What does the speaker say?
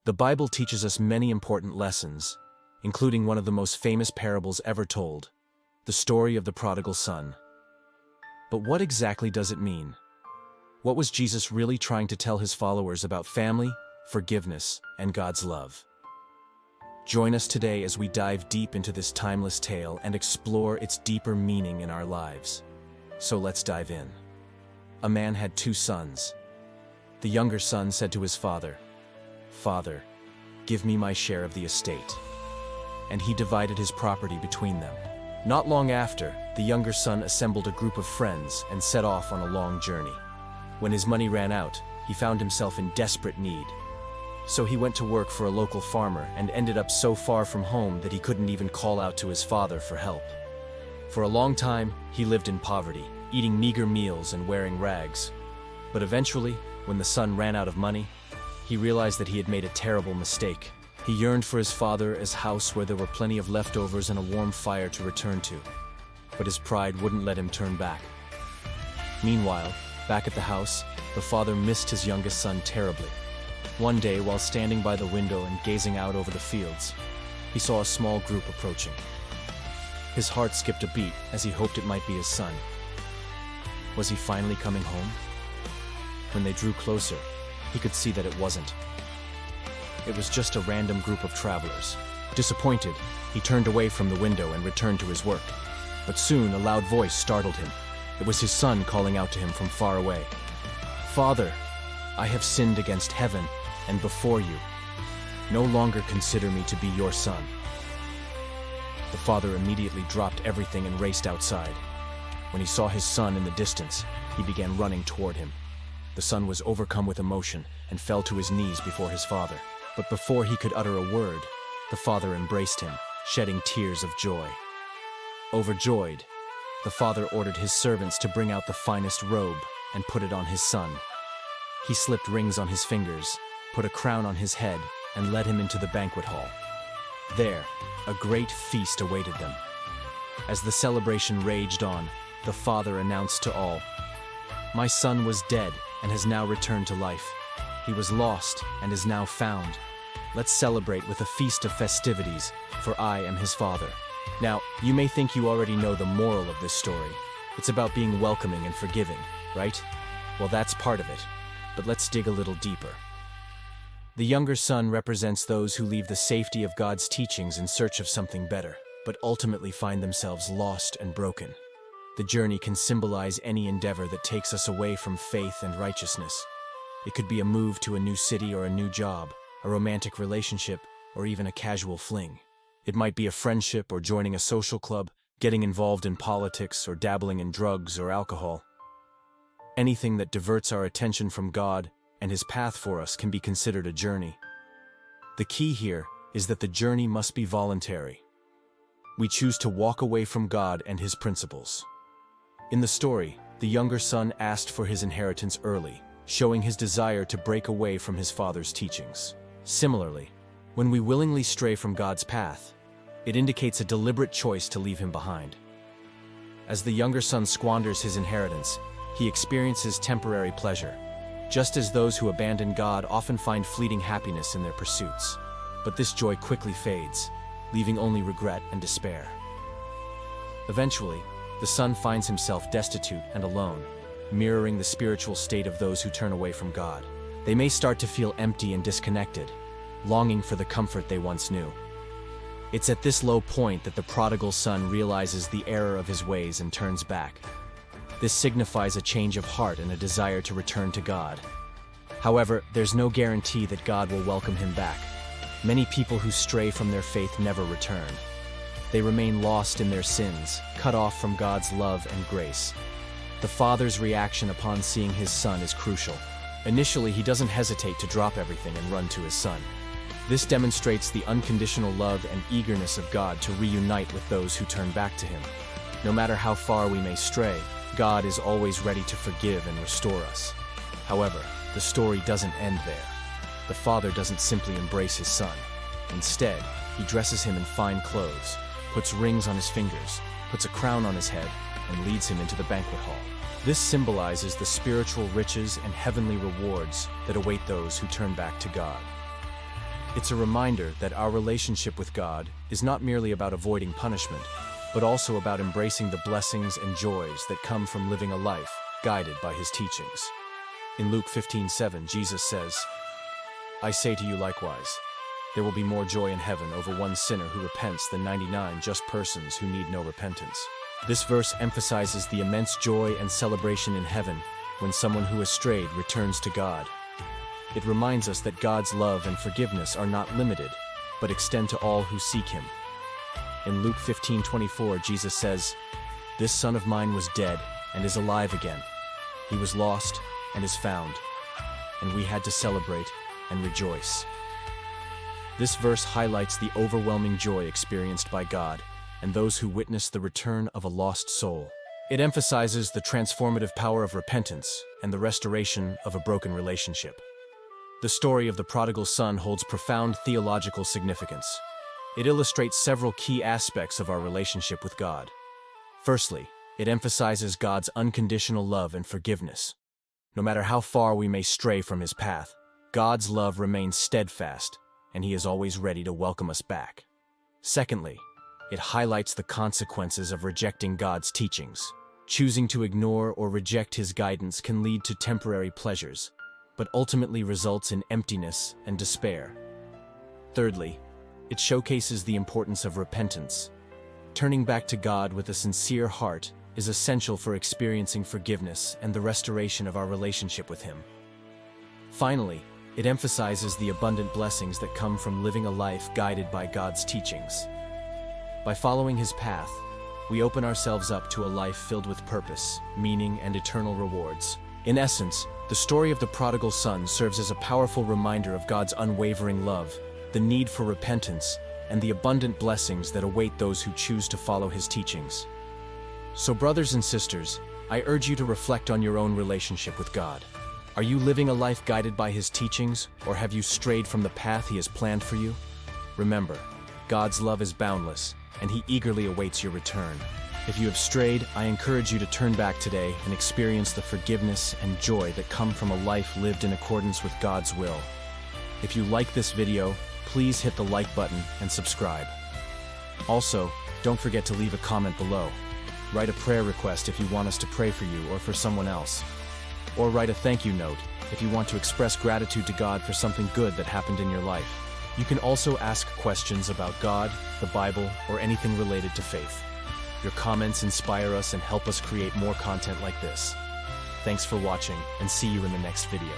The Bible teaches us many important lessons, including one of the most famous parables ever told, the story of the prodigal son. But what exactly does it mean? What was Jesus really trying to tell his followers about family, forgiveness, and God's love? Join us today as we dive deep into this timeless tale and explore its deeper meaning in our lives. So let's dive in. A man had two sons. The younger son said to his father, "Father, give me my share of the estate." And he divided his property between them. Not long after, the younger son assembled a group of friends and set off on a long journey. When his money ran out, he found himself in desperate need. So he went to work for a local farmer and ended up so far from home that he couldn't even call out to his father for help. For a long time, he lived in poverty, eating meager meals and wearing rags. But eventually, when the son ran out of money, he realized that he had made a terrible mistake. He yearned for his father's house where there were plenty of leftovers and a warm fire to return to. But his pride wouldn't let him turn back. Meanwhile, back at the house, the father missed his youngest son terribly. One day, while standing by the window and gazing out over the fields, he saw a small group approaching. His heart skipped a beat as he hoped it might be his son. Was he finally coming home? When they drew closer, he could see that it wasn't. It was just a random group of travelers. Disappointed, he turned away from the window and returned to his work. But soon a loud voice startled him. It was his son calling out to him from far away. "Father, I have sinned against heaven and before you. No longer consider me to be your son." The father immediately dropped everything and raced outside. When he saw his son in the distance, he began running toward him. The son was overcome with emotion and fell to his knees before his father. But before he could utter a word, the father embraced him, shedding tears of joy. Overjoyed, the father ordered his servants to bring out the finest robe and put it on his son. He slipped rings on his fingers, put a crown on his head, and led him into the banquet hall. There, a great feast awaited them. As the celebration raged on, the father announced to all, "My son was dead and has now returned to life. He was lost and is now found. Let's celebrate with a feast of festivities, for I am his father." Now, you may think you already know the moral of this story. It's about being welcoming and forgiving, right? Well, that's part of it. But let's dig a little deeper. The younger son represents those who leave the safety of God's teachings in search of something better, but ultimately find themselves lost and broken. The journey can symbolize any endeavor that takes us away from faith and righteousness. It could be a move to a new city or a new job, a romantic relationship, or even a casual fling. It might be a friendship or joining a social club, getting involved in politics, or dabbling in drugs or alcohol. Anything that diverts our attention from God and His path for us can be considered a journey. The key here is that the journey must be voluntary. We choose to walk away from God and His principles. In the story, the younger son asked for his inheritance early, showing his desire to break away from his father's teachings. Similarly, when we willingly stray from God's path, it indicates a deliberate choice to leave Him behind. As the younger son squanders his inheritance, he experiences temporary pleasure, just as those who abandon God often find fleeting happiness in their pursuits. But this joy quickly fades, leaving only regret and despair. Eventually, the son finds himself destitute and alone, mirroring the spiritual state of those who turn away from God. They may start to feel empty and disconnected, longing for the comfort they once knew. It's at this low point that the prodigal son realizes the error of his ways and turns back. This signifies a change of heart and a desire to return to God. However, there's no guarantee that God will welcome him back. Many people who stray from their faith never return. They remain lost in their sins, cut off from God's love and grace. The father's reaction upon seeing his son is crucial. Initially, he doesn't hesitate to drop everything and run to his son. This demonstrates the unconditional love and eagerness of God to reunite with those who turn back to Him. No matter how far we may stray, God is always ready to forgive and restore us. However, the story doesn't end there. The father doesn't simply embrace his son. Instead, he dresses him in fine clothes, puts rings on his fingers, puts a crown on his head, and leads him into the banquet hall. This symbolizes the spiritual riches and heavenly rewards that await those who turn back to God. It's a reminder that our relationship with God is not merely about avoiding punishment, but also about embracing the blessings and joys that come from living a life guided by His teachings. In Luke 15:7, Jesus says, "I say to you likewise, there will be more joy in heaven over one sinner who repents than 99 just persons who need no repentance." This verse emphasizes the immense joy and celebration in heaven when someone who has strayed returns to God. It reminds us that God's love and forgiveness are not limited, but extend to all who seek Him. In Luke 15:24, Jesus says, "This son of mine was dead and is alive again. He was lost and is found." And we had to celebrate and rejoice. This verse highlights the overwhelming joy experienced by God and those who witness the return of a lost soul. It emphasizes the transformative power of repentance and the restoration of a broken relationship. The story of the prodigal son holds profound theological significance. It illustrates several key aspects of our relationship with God. Firstly, it emphasizes God's unconditional love and forgiveness. No matter how far we may stray from His path, God's love remains steadfast, and He is always ready to welcome us back. Secondly, it highlights the consequences of rejecting God's teachings. Choosing to ignore or reject His guidance can lead to temporary pleasures, but ultimately results in emptiness and despair. Thirdly, it showcases the importance of repentance. Turning back to God with a sincere heart is essential for experiencing forgiveness and the restoration of our relationship with Him. Finally, it emphasizes the abundant blessings that come from living a life guided by God's teachings. By following His path, we open ourselves up to a life filled with purpose, meaning, and eternal rewards. In essence, the story of the prodigal son serves as a powerful reminder of God's unwavering love, the need for repentance, and the abundant blessings that await those who choose to follow His teachings. So, brothers and sisters, I urge you to reflect on your own relationship with God. Are you living a life guided by His teachings, or have you strayed from the path He has planned for you? Remember, God's love is boundless, and He eagerly awaits your return. If you have strayed, I encourage you to turn back today and experience the forgiveness and joy that come from a life lived in accordance with God's will. If you like this video, please hit the like button and subscribe. Also, don't forget to leave a comment below. Write a prayer request if you want us to pray for you or for someone else. Or write a thank you note if you want to express gratitude to God for something good that happened in your life. You can also ask questions about God, the Bible, or anything related to faith. Your comments inspire us and help us create more content like this. Thanks for watching, and see you in the next video.